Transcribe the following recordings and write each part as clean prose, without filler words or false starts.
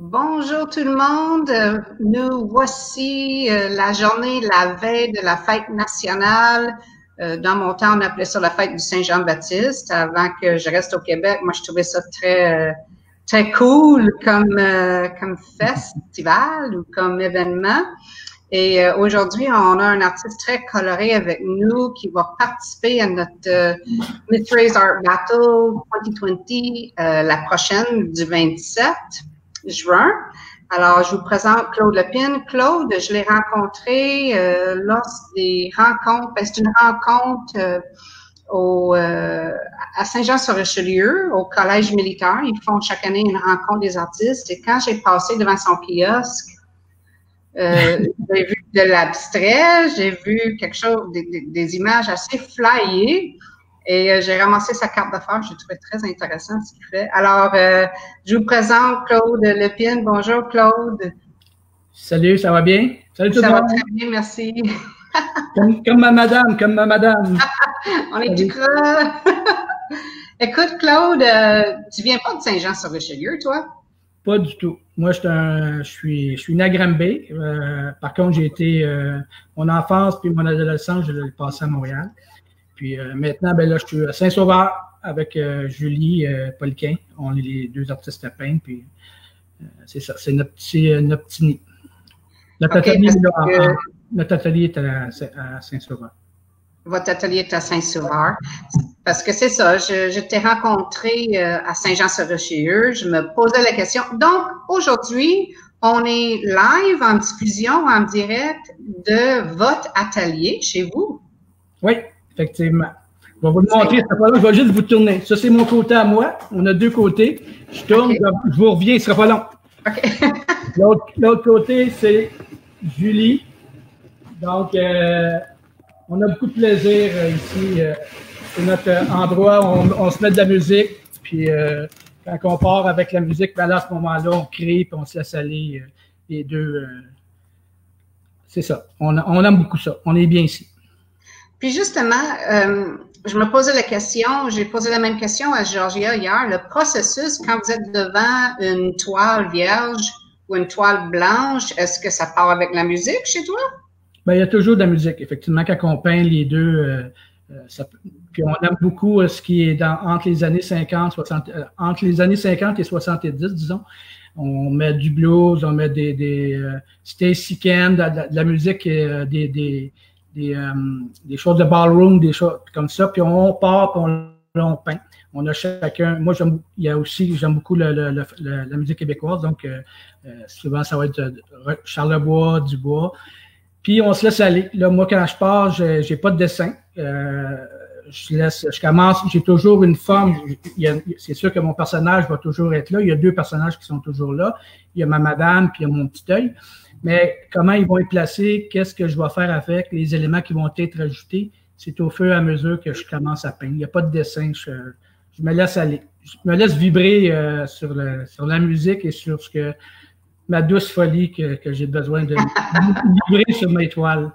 Bonjour tout le monde. Nous voici la journée, la veille de la fête nationale. Dans mon temps, on appelait ça la fête du Saint-Jean-Baptiste. Avant que je reste au Québec, moi, je trouvais ça très cool comme festival ou comme événement. Et aujourd'hui, on a un artiste très coloré avec nous qui va participer à notre Miss Ray's Art Battle 2020, la prochaine du 27 juin. Alors, je vous présente Claude Lepine. Claude, je l'ai rencontré lors des rencontres. C'est une rencontre à Saint-Jean-sur-Richelieu, au Collège militaire. Ils font chaque année une rencontre des artistes. Et quand j'ai passé devant son kiosque, j'ai vu de l'abstrait, j'ai vu quelque chose, des images assez flyées. Et j'ai ramassé sa carte d'affaires. J'ai trouvé très intéressant ce qu'il fait. Alors, je vous présente Claude Lepine. Bonjour, Claude. Salut, ça va bien? Salut tout le monde. Ça va très bien, merci. Comme ma madame. On est du creux. Écoute, Claude, tu viens pas de Saint-Jean-sur-Richelieu, toi? Pas du tout. Moi, je suis né à Granby. Par contre, j'ai été mon enfance puis mon adolescence, je l'ai passé à Montréal. Puis maintenant, ben là, je suis à Saint-Sauveur avec Julie Poliquin. On est les deux artistes à peindre. Puis c'est ça, c'est notre petit nid. Notre atelier est à Saint-Sauveur. Votre atelier est à Saint-Sauveur. Parce que c'est ça, je t'ai rencontré à Saint-Jean-sur-Richelieu. Je me posais la question. Donc, aujourd'hui, on est live en diffusion, en direct de votre atelier chez vous. Oui, effectivement. Je vais vous le montrer. Je vais juste vous tourner. Ça, c'est mon côté à moi. On a deux côtés. Je tourne, okay. Je vous reviens, ce ne sera pas long. Okay. L'autre côté, c'est Julie. Donc, on a beaucoup de plaisir ici. C'est notre endroit où on se met de la musique. Puis, quand on part avec la musique, ben là, à ce moment-là, on crie puis on se laisse aller les deux. C'est ça. On aime beaucoup ça. On est bien ici. Puis justement, je me posais la question, j'ai posé la même question à Georgia hier, le processus quand vous êtes devant une toile vierge ou une toile blanche, est-ce que ça part avec la musique chez toi? Bien, il y a toujours de la musique, effectivement, quand on peint les deux. Puis on aime beaucoup ce qui est entre les années 50, 60, entre les années 50 et 70, disons. On met du blues, on met des Stacey Ken, de la musique, des choses de ballroom, des choses comme ça, puis on part, puis on peint. On a chacun, moi j'aime beaucoup la musique québécoise, donc souvent ça va être Charlebois, Dubois, puis on se laisse aller. Là, moi quand je pars, j'ai pas de dessin, je commence, j'ai toujours une forme, c'est sûr que mon personnage va toujours être là, il y a deux personnages qui sont toujours là, il y a ma madame, puis il y a mon petit œil. Mais comment ils vont être placés, qu'est-ce que je vais faire avec, les éléments qui vont être ajoutés, c'est au fur et à mesure que je commence à peindre. Il n'y a pas de dessin, je me laisse aller. Je me laisse vibrer sur la musique et sur ma douce folie que j'ai besoin de vibrer sur mes toiles.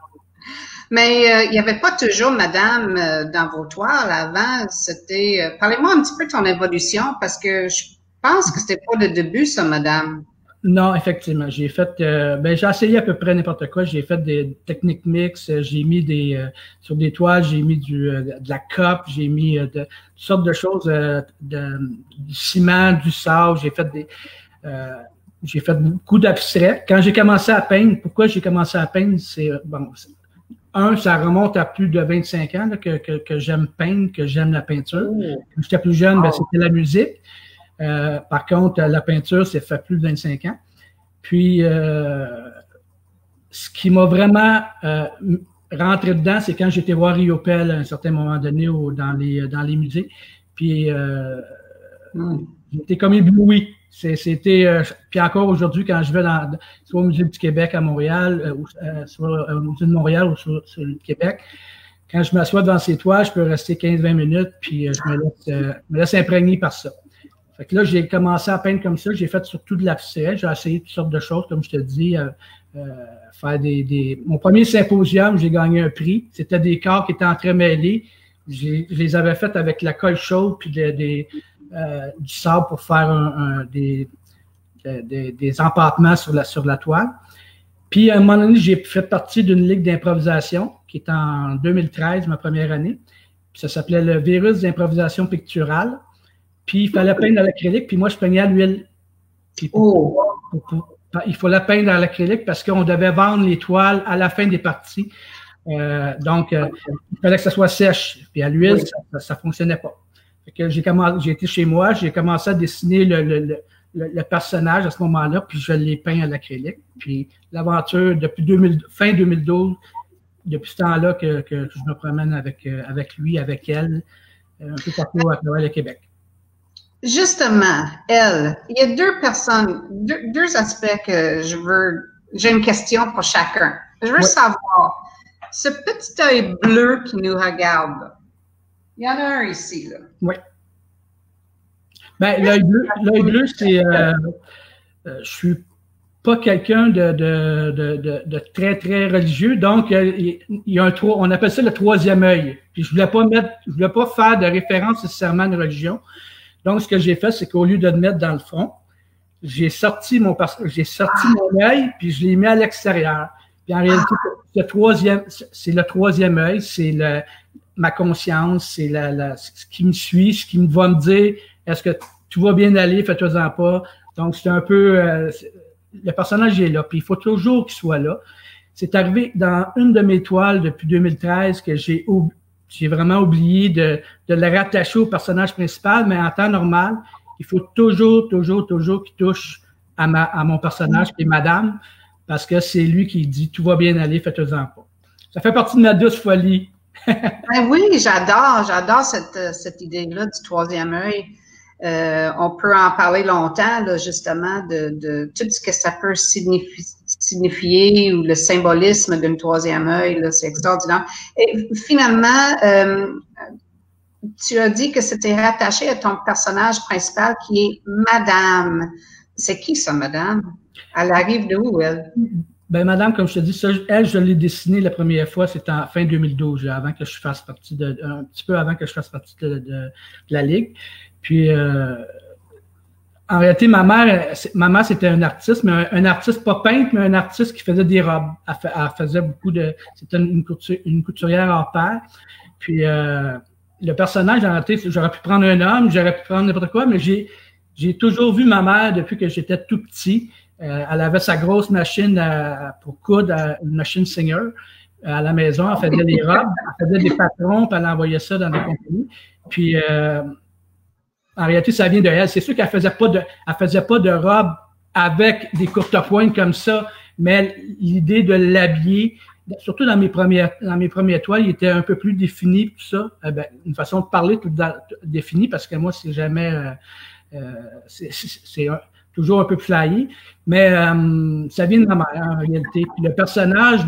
Mais il n'y avait pas toujours madame dans vos toiles avant. C'était. Parlez-moi un petit peu de ton évolution parce que je pense que c'était pas le début, ça, madame. Non, effectivement. J'ai fait, j'ai essayé à peu près n'importe quoi. J'ai fait des techniques mixtes. J'ai mis sur des toiles, j'ai mis de la cope, j'ai mis toutes sortes de choses, du ciment, du sable. J'ai fait beaucoup d'abstraits. Quand j'ai commencé à peindre, pourquoi j'ai commencé à peindre, c'est, ça remonte à plus de 25 ans là, que j'aime peindre, que j'aime la peinture. Quand j'étais plus jeune, c'était la musique. Par contre, la peinture, ça fait plus de 25 ans. Puis, ce qui m'a vraiment rentré dedans, c'est quand j'étais voir Riopelle à un certain moment donné dans les musées. Puis, j'étais comme ébloui. Puis encore aujourd'hui, quand je vais soit au Musée du Québec à Montréal, soit au Musée de Montréal ou sur le Québec, quand je m'assois devant ces toiles, je peux rester 15-20 minutes, puis je me laisse imprégner par ça. Fait que là, j'ai commencé à peindre comme ça. J'ai fait surtout de l'abstrait. J'ai essayé toutes sortes de choses, comme je te dis, faire Mon premier symposium, j'ai gagné un prix. C'était des corps qui étaient entremêlés. Je les avais faits avec la colle chaude puis du sable pour faire des empattements sur la toile. Puis, à un moment donné, j'ai fait partie d'une ligue d'improvisation qui est en 2013, ma première année. Puis ça s'appelait le virus d'improvisation picturale. Puis, il fallait peindre à l'acrylique, puis moi, je peignais à l'huile. Puis, il fallait peindre à l'acrylique parce qu'on devait vendre les toiles à la fin des parties. Donc, il fallait que ça soit sèche. Puis, à l'huile, ça ne fonctionnait pas. Fait que j'ai été chez moi, j'ai commencé à dessiner le personnage à ce moment-là, puis je l'ai peint à l'acrylique. Puis l'aventure, depuis fin 2012, depuis ce temps-là que je me promène avec lui, avec elle, un peu partout à travers le Québec. Justement, elle, il y a deux personnes, deux aspects que j'ai une question pour chacun. Je veux savoir, ce petit œil bleu qui nous regarde, là, il y en a un ici, là. Oui. Ben, l'œil bleu, c'est, je suis pas quelqu'un de très, très religieux, donc il y a on appelle ça le troisième œil. Puis je voulais pas faire de référence nécessairement à une religion. Donc, ce que j'ai fait, c'est qu'au lieu de le mettre dans le front, j'ai sorti mon œil, puis je l'ai mis à l'extérieur. Puis en réalité, c'est le troisième œil, c'est ma conscience, c'est ce qui me suit, ce qui va me dire est-ce que tout va bien aller, fais-toi-en pas. Donc, c'est un peu le personnage est là, puis il faut toujours qu'il soit là. C'est arrivé dans une de mes toiles depuis 2013 que j'ai vraiment oublié de le rattacher au personnage principal, mais en temps normal, il faut toujours qu'il touche à mon personnage, qui est Madame, parce que c'est lui qui dit tout va bien aller, fais-toi-en pas. Ça fait partie de ma douce folie. Ben oui, j'adore cette idée-là du troisième œil. On peut en parler longtemps, là, justement, de tout ce que ça peut signifier ou le symbolisme d'un troisième œil, là, c'est extraordinaire. Et finalement, tu as dit que c'était rattaché à ton personnage principal qui est Madame. C'est qui ça, Madame? Elle arrive de où, elle? Ben, Madame, comme je te dis, ça, elle, je l'ai dessinée la première fois, c'était en fin 2012, avant que je fasse partie un petit peu avant que je fasse partie de la Ligue. Puis, en réalité, ma mère, c'était un artiste, mais un artiste pas peintre, mais un artiste qui faisait des robes. Elle faisait c'était une couturière hors pair. Puis, le personnage, en réalité, j'aurais pu prendre un homme, j'aurais pu prendre n'importe quoi, mais j'ai toujours vu ma mère depuis que j'étais tout petit. Elle avait sa grosse machine pour coudre, une machine Singer à la maison. Elle faisait des robes, elle faisait des patrons, puis elle envoyait ça dans des compagnies. Puis, en réalité, ça vient de elle. C'est sûr qu'elle faisait pas de robe avec des courtes pointes comme ça, mais l'idée de l'habiller, surtout dans mes premières toiles, il était un peu plus défini, tout ça. Une façon de parler tout définie, parce que moi, c'est jamais, c'est toujours un peu flyé, mais ça vient de ma mère, en réalité. Puis le personnage,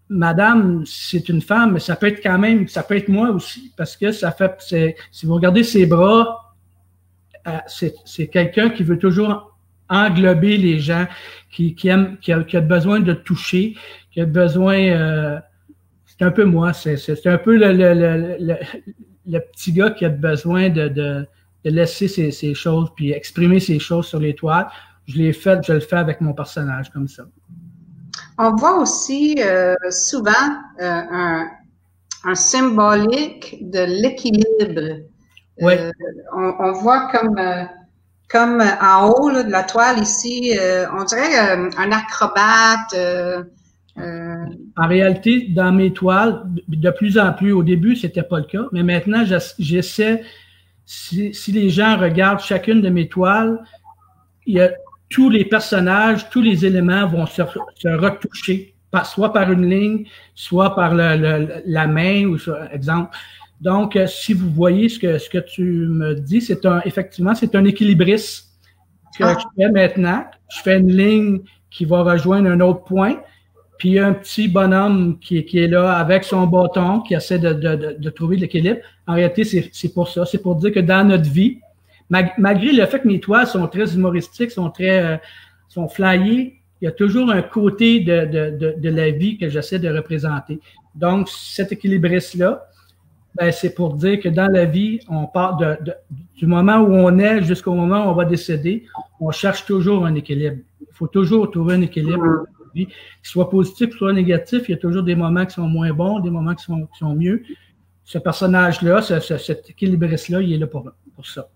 Madame, c'est une femme, mais ça peut être moi aussi, parce que si vous regardez ses bras, c'est quelqu'un qui veut toujours englober les gens, qui a besoin de toucher, qui a besoin, c'est un peu moi, c'est un peu le petit gars qui a besoin de laisser ses choses, puis exprimer ses choses sur les toiles. Je le fais avec mon personnage, comme ça. On voit aussi souvent un symbolique de l'équilibre. Oui. On voit comme en haut là, de la toile ici, on dirait un acrobate. En réalité, dans mes toiles, de plus en plus, au début, c'était pas le cas, mais maintenant, j'essaie, si les gens regardent chacune de mes toiles, il y a tous les personnages, tous les éléments vont se retoucher, soit par une ligne, soit par la main, ou exemple. Donc, si vous voyez ce que tu me dis, effectivement, c'est un équilibriste que je fais maintenant. Je fais une ligne qui va rejoindre un autre point, puis il y a un petit bonhomme qui est là avec son bâton, qui essaie de trouver l'équilibre. En réalité, c'est pour ça. C'est pour dire que dans notre vie, malgré le fait que mes toiles sont très humoristiques, sont flyées, il y a toujours un côté de la vie que j'essaie de représenter. Donc, cet équilibriste-là, Ben, c'est pour dire que dans la vie, on part du moment où on est jusqu'au moment où on va décéder, on cherche toujours un équilibre. Il faut toujours trouver un équilibre dans la vie, qu'il soit positif, soit négatif. Il y a toujours des moments qui sont moins bons, des moments qui sont mieux. Ce personnage-là, cet équilibriste-là, il est là pour ça.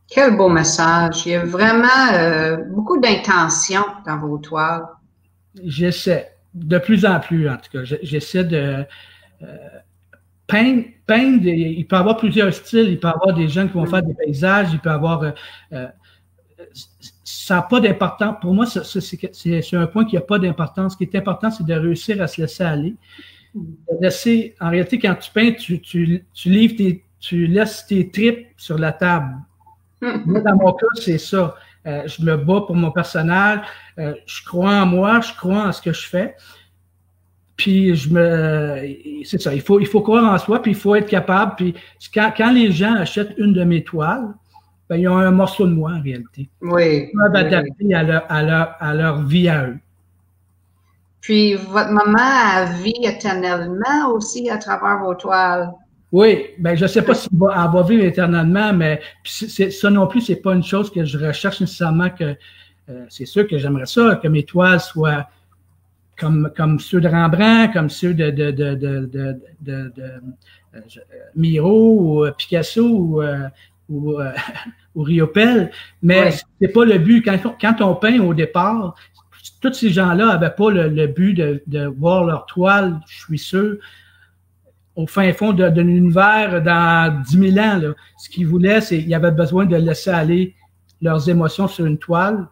Quel beau message. Il y a vraiment beaucoup d'intention dans vos toiles. J'essaie, de plus en plus en tout cas, j'essaie de peindre, il peut y avoir plusieurs styles, il peut y avoir des gens qui vont faire des paysages, il peut y avoir... ça n'a pas d'importance. Pour moi, c'est un point qui n'a pas d'importance. Ce qui est important, c'est de réussir à se laisser aller. De laisser, en réalité, quand tu peins, tu laisses tes tripes sur la table. Moi, dans mon cas, c'est ça. Je me bats pour mon personnage. Je crois en moi, je crois en ce que je fais. Puis c'est ça. Il faut croire en soi, puis il faut être capable. Puis quand les gens achètent une de mes toiles, ben, ils ont un morceau de moi en réalité. Oui. Ils peuvent adapter à leur vie à eux. Puis votre maman a vie éternellement aussi à travers vos toiles. Oui, ben je ne sais pas si elle va vivre éternellement, mais ça non plus, c'est pas une chose que je recherche nécessairement. C'est sûr que j'aimerais ça, que mes toiles soient comme ceux de Rembrandt, comme ceux de Miro ou Picasso ou Riopelle, mais c'est pas le but. Quand on peint au départ, tous ces gens-là n'avaient pas le but de voir leur toile, je suis sûr, au fin fond de l'univers dans 10 000 ans. Là. Ce qu'ils voulaient, c'est qu'ils avaient besoin de laisser aller leurs émotions sur une toile.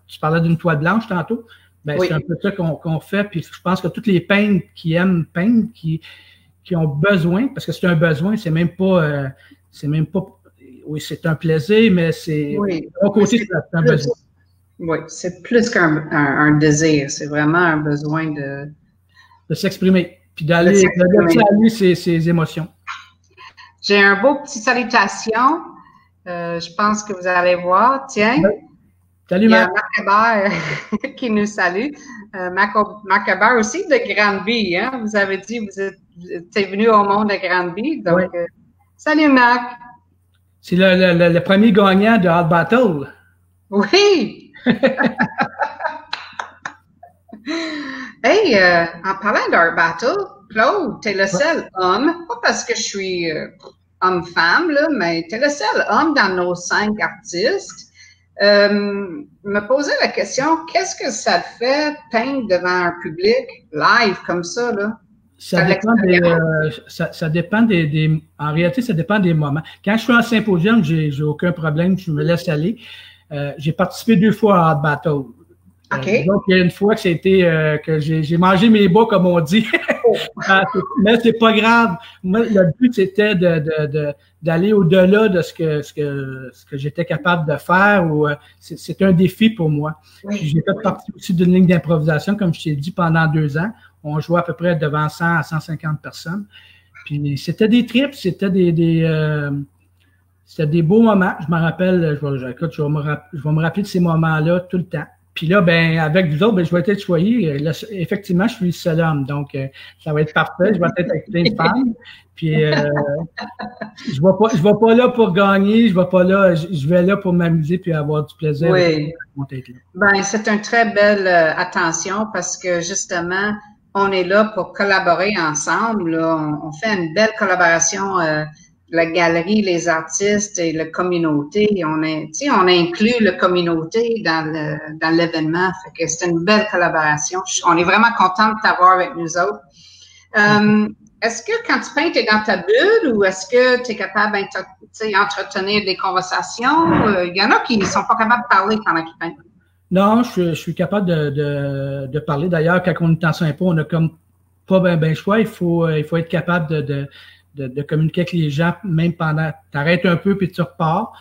Tu parlais d'une toile blanche tantôt. Ben, c'est un peu ça qu'on fait. Puis je pense que toutes les peintres qui aiment peindre, qui ont besoin, parce que c'est un besoin, c'est même pas, oui, c'est un plaisir, mais c'est, de mon côté, c'est un besoin. Oui, c'est plus qu'un désir, c'est vraiment un besoin de s'exprimer, puis d'aller ses émotions. J'ai un beau petit salutation. Je pense que vous allez voir. Tiens, salut, il y a Marc Hébert qui nous salue. Marc Hébert aussi de Granby. Hein? Vous avez dit que vous êtes venu au monde de Granby. Donc, salut Marc. C'est le premier gagnant de Art Battle. Oui! Hey, en parlant d'Art Battle, Claude, t'es le seul homme, pas parce que je suis homme-femme, là, mais t'es le seul homme dans nos 5 artistes. Me poser la question, qu'est-ce que ça te fait peindre devant un public live comme ça, là? Ça dépend en réalité, ça dépend des moments. Quand je suis en symposium, j'ai aucun problème, je me laisse aller. J'ai participé 2 fois à Art Battle. Okay. Donc, il y a une fois que c'était que j'ai mangé mes bas, comme on dit. Mais c'est pas grave. Moi, le but, c'était d'aller au-delà de ce que j'étais capable de faire. C'est un défi pour moi. Oui. J'ai fait partie aussi d'une ligne d'improvisation, comme je t'ai dit, pendant 2 ans. On jouait à peu près devant 100 à 150 personnes. Puis c'était des trips, c'était c'était des beaux moments. Je me rappelle, je vais me rappeler de ces moments-là tout le temps. Puis là, ben, avec vous autres, ben, je vais être choyé. Là, effectivement, je suis le seul homme, donc ça va être parfait. Je vais être avec plein de femmes. Puis je vais pas là pour gagner. Je vais pas là. Je vais là pour m'amuser puis avoir du plaisir. Oui. Ben, c'est une très belle attention parce que justement, on est là pour collaborer ensemble. Là. On fait une belle collaboration. La galerie, les artistes et la communauté. On inclut la communauté dans l'événement. Fait que c'est une belle collaboration. On est vraiment content de t'avoir avec nous autres. Est-ce que quand tu peins, tu es dans ta bulle ou est-ce que tu es capable d'entretenir des conversations? Il y en a qui ne sont pas capables de parler pendant qu'ils peignent. Non, je suis capable de parler. D'ailleurs, quand on est en sympa, on n'a comme pas ben choix. Il faut être capable de communiquer avec les gens, même pendant... T'arrêtes un peu puis tu repars.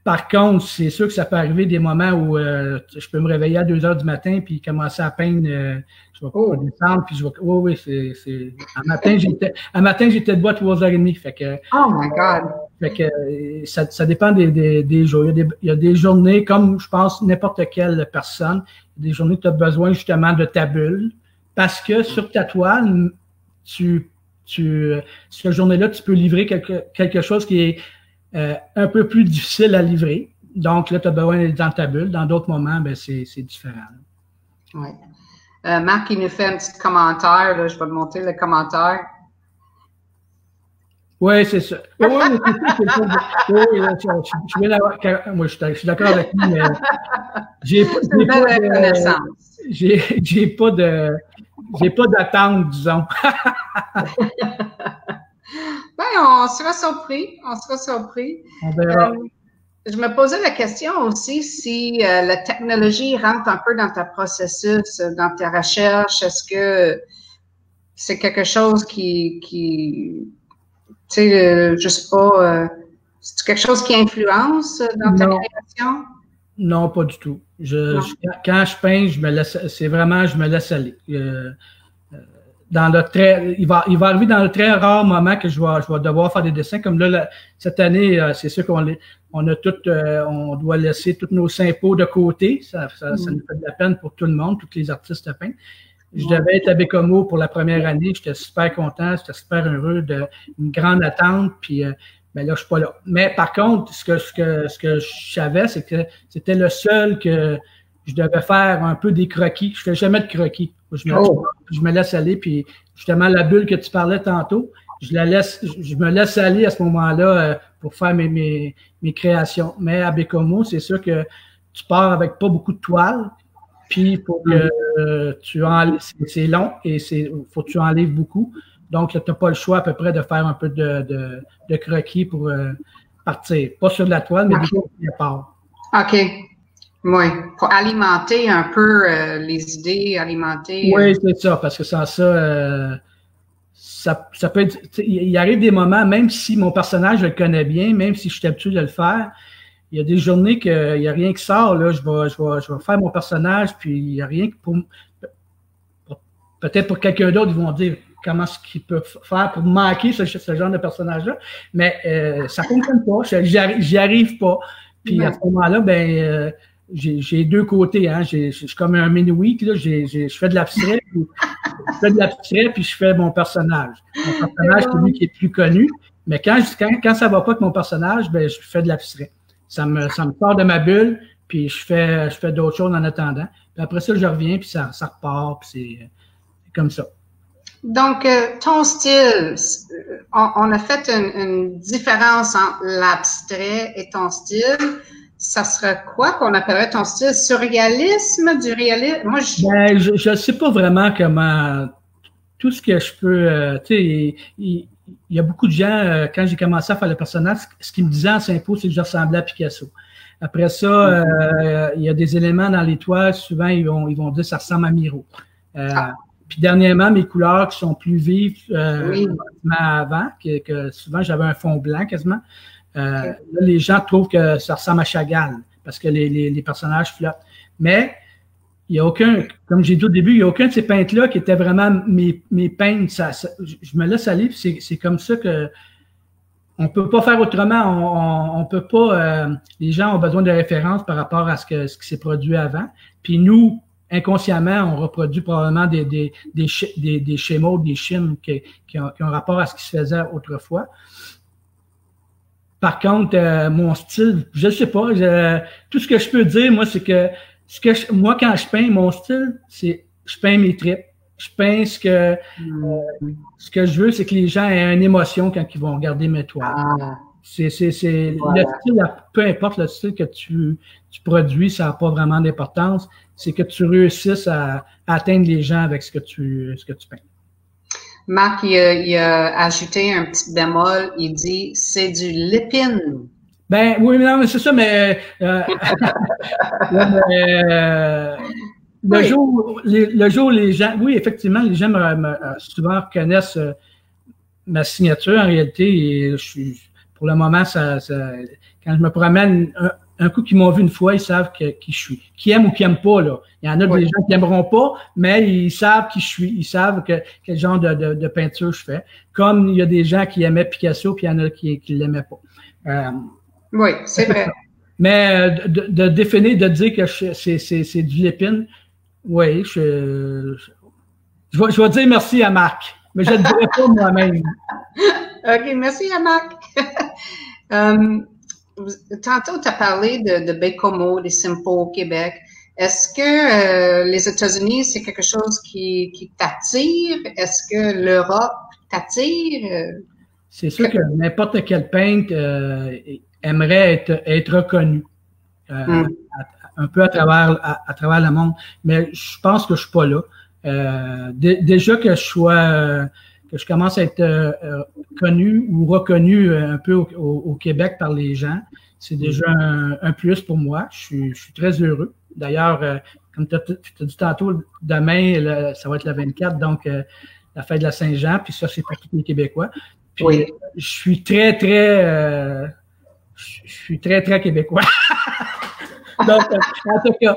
Par contre, c'est sûr que ça peut arriver des moments où je peux me réveiller à 2 heures du matin puis commencer à peindre. Je vais pas descendre puis je vais... Oui, c'est... Un matin, j'étais debout à 3h30. Fait que... Oh my God! Fait que ça dépend des jours. Il y a des journées, comme je pense n'importe quelle personne, des journées où tu as besoin justement de ta bulle parce que sur ta toile, tu cette journée-là, tu peux livrer quelque chose qui est un peu plus difficile à livrer. Donc, là, tu as besoin d'être dans ta bulle. Dans d'autres moments, ben, c'est différent. Oui. Marc, il nous fait un petit commentaire. Là. Je vais te montrer le commentaire. Oui, c'est ça. Oui, moi, je suis d'accord avec lui, mais j'ai pas d'attente, disons. Ben, on sera surpris. On sera surpris. On verra. Je me posais la question aussi si la technologie rentre un peu dans ton processus, dans ta recherche. Est-ce que c'est quelque chose qui tu sais, je sais pas, c'est quelque chose qui influence dans ta création? Non, pas du tout. Quand je peins, je me laisse aller. Il va arriver dans le très rare moment que je vais devoir faire des dessins. Comme là, cette année, c'est sûr on doit laisser tous nos sympos de côté. Ça nous fait de la peine pour tout le monde, tous les artistes peints. Je devais être à Bécomo pour la première année. J'étais super content, j'étais super heureux une grande attente. Puis, ben là, je suis pas là. Mais par contre, ce que je savais, c'est que c'était le seul que je devais faire un peu des croquis. Je fais jamais de croquis. Je me laisse aller. Puis, justement, la bulle que tu parlais tantôt, je me laisse aller à ce moment-là pour faire mes créations. Mais à Bécomo, c'est sûr que tu pars avec pas beaucoup de toile. Puis, il faut que tu enlèves, c'est long et faut que tu enlèves beaucoup. Donc, tu n'as pas le choix à peu près de faire un peu de croquis pour partir. Pas sur de la toile, mais du coup, à part. OK. Oui. Pour alimenter un peu les idées, alimenter. Oui, c'est ça, parce que sans ça, ça peut être. Il arrive des moments, même si mon personnage, je le connais bien, même si je suis habitué de le faire, il y a des journées qu'il n'y a rien qui sort. Là, je vais faire mon personnage, puis il n'y a rien que peut-être pour quelqu'un d'autre, ils vont dire comment ce qu'ils peuvent faire pour manquer ce genre de personnage-là. Mais ça ne fonctionne pas. J'y arrive pas. Puis à ce moment-là, ben j'ai deux côtés. Hein. Je suis comme un mini-week. Je fais de l'abstrait, puis je fais mon personnage. Mon personnage, c'est lui qui est plus connu. Mais quand ça va pas avec mon personnage, ben je fais de l'abstrait. Ça me sort de ma bulle, puis je fais d'autres choses en attendant. Puis après ça, je reviens, puis ça repart, puis c'est comme ça. Donc, ton style, on a fait une différence entre l'abstrait et ton style. Ça serait quoi qu'on appellerait ton style? Surréalisme, du réalisme? Moi, je ne sais pas vraiment comment... Tout ce que je peux... tu sais, il y a beaucoup de gens, quand j'ai commencé à faire le personnage, ce qu'ils me disaient en sympo, c'est que je ressemblais à Picasso. Après ça, il y a des éléments dans les toiles, souvent, ils vont dire que ça ressemble à Miro. Puis dernièrement, mes couleurs qui sont plus vives avant, que souvent j'avais un fond blanc quasiment. Là, les gens trouvent que ça ressemble à Chagall parce que les personnages flottent. Mais il n'y a aucun, comme j'ai dit au début, il n'y a aucun de ces peintres-là qui était vraiment mes peintres. Je me laisse aller, c'est comme ça que on peut pas faire autrement. On peut pas. Les gens ont besoin de références par rapport à ce qui s'est produit avant. Puis nous, inconsciemment, on reproduit probablement des schémas, des schèmes qui ont rapport à ce qui se faisait autrefois. Par contre, mon style, je sais pas. Tout ce que je peux dire, moi, c'est que moi, quand je peins, mon style, c'est je peins mes tripes. Je peins ce que je veux, c'est que les gens aient une émotion quand ils vont regarder mes toiles. C'est voilà. Le style, peu importe le style que tu produis, ça n'a pas vraiment d'importance. C'est que tu réussisses à atteindre les gens avec ce que tu peins. Marc, il a ajouté un petit bémol. Il dit c'est du lépine. Ben oui, non, mais c'est ça, mais, le jour, les gens, oui, effectivement, les gens souvent reconnaissent ma signature. En réalité, pour le moment, quand je me promène, un coup qu'ils m'ont vu une fois, ils savent qui je suis. Qui aiment ou qui n'aiment pas, là. Il y en a des gens qui n'aimeront pas, mais ils savent qui je suis. Ils savent quel genre de peinture je fais. Comme il y a des gens qui aimaient Picasso, puis il y en a qui l'aimaient pas. Oui, c'est vrai. Mais de définir, de dire que c'est du lépine, oui, je vais dire merci à Marc. Mais je ne le dirai pas moi-même. OK, merci, Yannick. Tantôt, tu as parlé de Baie-Comeau, des Simpo au Québec. Est-ce que les États-Unis, c'est quelque chose qui t'attire? Est-ce que l'Europe t'attire? C'est sûr que n'importe quel peintre aimerait être reconnu un peu à travers le monde, mais je pense que je suis pas là. Déjà que je commence à être connu ou reconnu un peu au Québec par les gens, c'est déjà un plus pour moi. Je suis très heureux. D'ailleurs, comme tu as dit tantôt, demain, ça va être le 24, donc la fête de la Saint-Jean, puis ça, c'est pour tous les Québécois. Puis, oui. Je suis très québécois. Donc, en tout cas,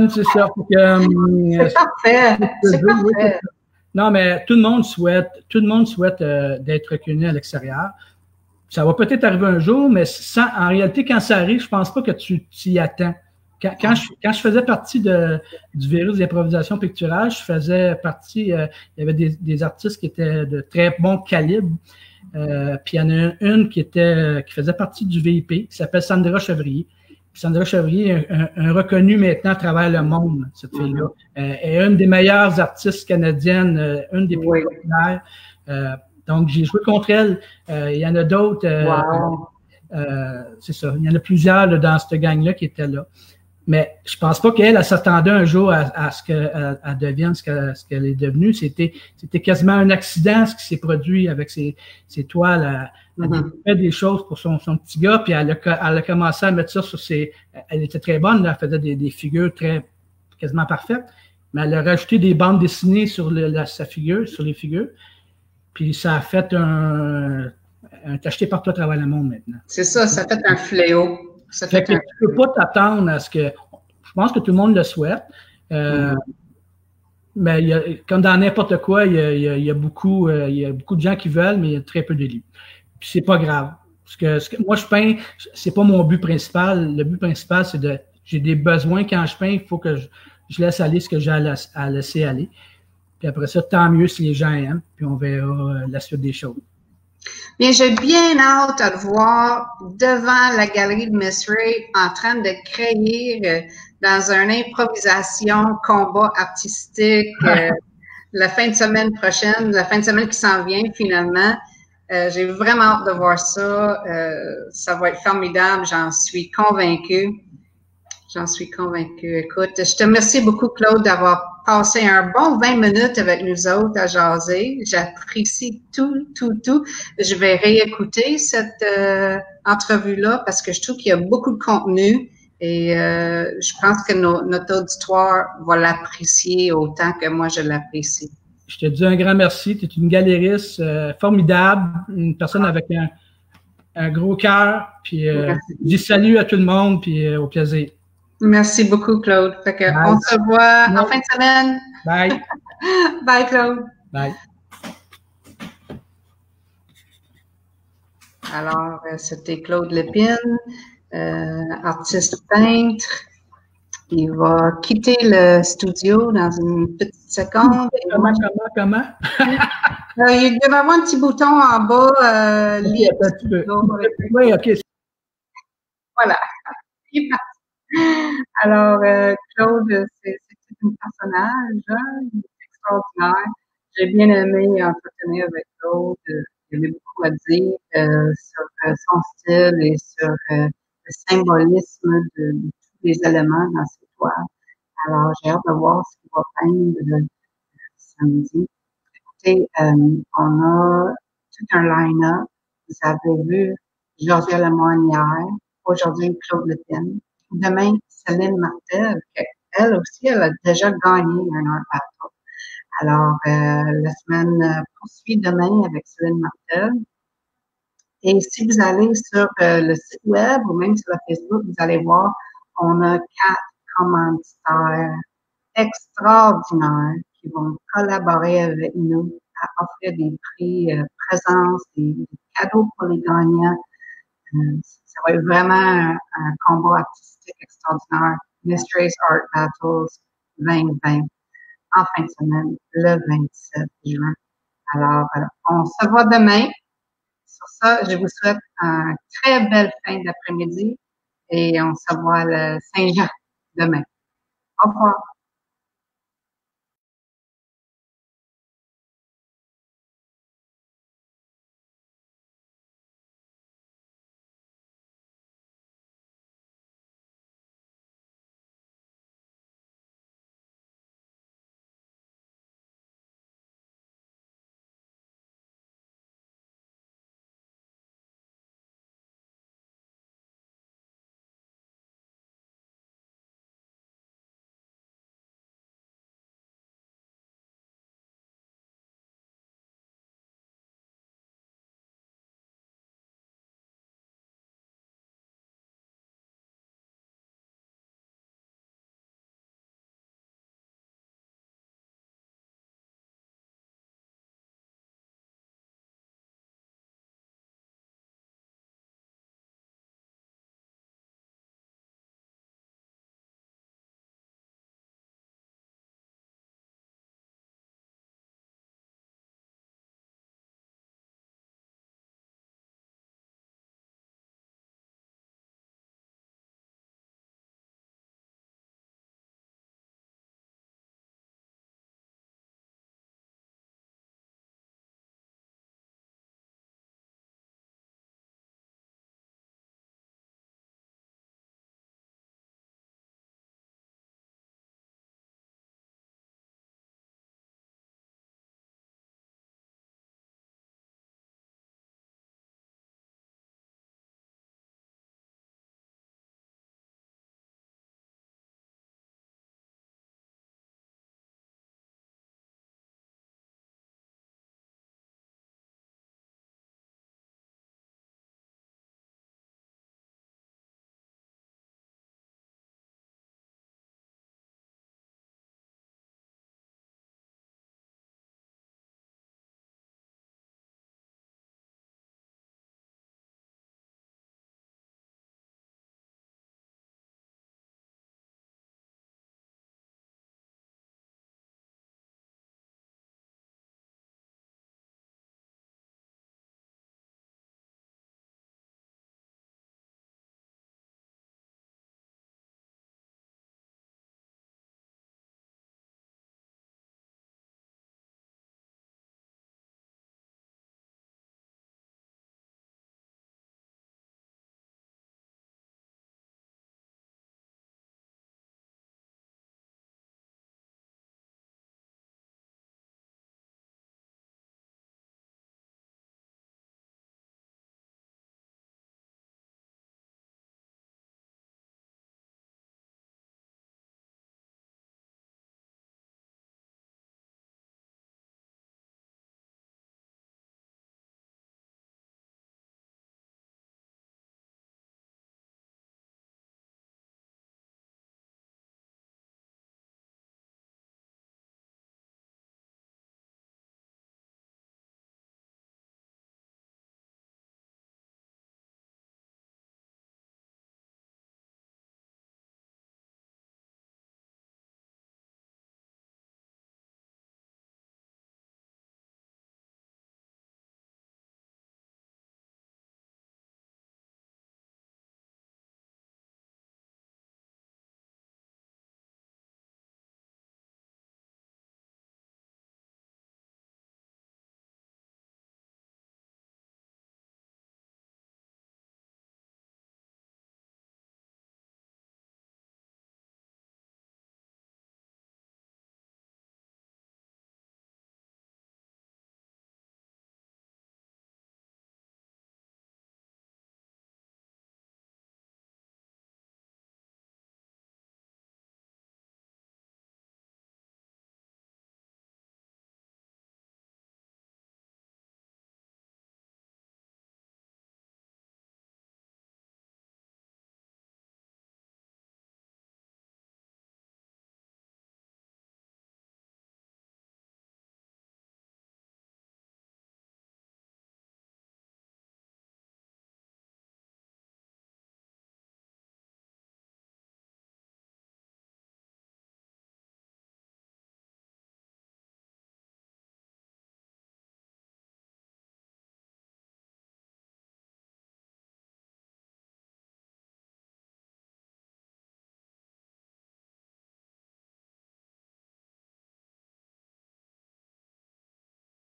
c'est ça. C'est parfait. C'est parfait. Non, mais tout le monde souhaite d'être reconnu à l'extérieur. Ça va peut-être arriver un jour, mais en réalité, quand ça arrive, je pense pas que tu t'y attends. Quand je faisais partie du virus d'improvisation picturale, je faisais partie, il y avait des artistes qui étaient de très bon calibre. Puis il y en a une qui faisait partie du VIP, qui s'appelle Sandra Chevrier. Puis Sandra Chevrier est un reconnu maintenant à travers le monde, cette fille-là. Elle est une des meilleures artistes canadiennes, une des plus populaires. Donc, j'ai joué contre elle. Il y en a d'autres. Wow. C'est ça. Il y en a plusieurs là, dans cette gang-là qui étaient là. Mais je pense pas qu'elle s'attendait un jour à ce qu'elle devienne ce qu'elle est devenue. C'était quasiment un accident ce qui s'est produit avec ses toiles. Elle fait des choses pour son petit gars, puis elle a commencé à mettre ça sur ses. Elle était très bonne, elle faisait des figures quasiment parfaites, mais elle a rajouté des bandes dessinées sur sa figure, sur les figures. Puis ça a fait un tacheté partout à travers le monde maintenant. C'est ça fait un fléau. Ça fait que tu peux pas t'attendre à ce que. Je pense que tout le monde le souhaite. Mais comme dans n'importe quoi, il y a beaucoup de gens qui veulent, mais il y a très peu d'élus. Puis c'est pas grave. Parce que moi, je peins, c'est pas mon but principal. Le but principal, c'est j'ai des besoins quand je peins, il faut que je laisse aller ce que j'ai à laisser aller. Puis après ça, tant mieux si les gens aiment, puis on verra la suite des choses. Bien, j'ai bien hâte à le voir devant la galerie de Miss Ray en train de créer dans une improvisation, combat artistique la fin de semaine prochaine, la fin de semaine qui s'en vient finalement. J'ai vraiment hâte de voir ça. Ça va être formidable, j'en suis convaincue. J'en suis convaincue. Écoute, je te remercie beaucoup, Claude, d'avoir passé un bon 20 minutes avec nous autres à jaser. J'apprécie tout. Je vais réécouter cette entrevue-là parce que je trouve qu'il y a beaucoup de contenu et je pense que notre auditoire va l'apprécier autant que moi je l'apprécie. Je te dis un grand merci. Tu es une galériste formidable, une personne avec un gros cœur. Puis je dis salut à tout le monde, puis au plaisir. Merci beaucoup, Claude. Fait que on se voit en fin de semaine. Bye. Bye, Claude. Bye. Alors, c'était Claude Lépine, artiste peintre. Il va quitter le studio dans une petite seconde. Comment? Il devait avoir un petit bouton en bas. Oui, OK. Voilà. Alors, Claude, c'est un personnage, il est extraordinaire. J'ai bien aimé entretenir avec Claude. Il y avait beaucoup à dire sur son style et sur le symbolisme de tous les éléments dans ses toiles. Alors, j'ai hâte de voir ce qu'il va peindre samedi. Écoutez, on a tout un line-up. Vous avez vu Georgia Lemoine hier, aujourd'hui Claude Lépine. Demain, Céline Martel, elle aussi, elle a déjà gagné un Art Battle. Alors, la semaine poursuit demain avec Céline Martel. Et si vous allez sur le site web ou même sur la Facebook, vous allez voir, on a 4 commanditaires extraordinaires qui vont collaborer avec nous à offrir des prix présence, des cadeaux pour les gagnants. Ça va être vraiment un combat artistique extraordinaire. Miss Ray's Art Battles 2020, en fin de semaine, le 27 juin. Alors, on se voit demain. Sur ça, je vous souhaite une très belle fin d'après-midi et on se voit le Saint-Jean demain. Au revoir.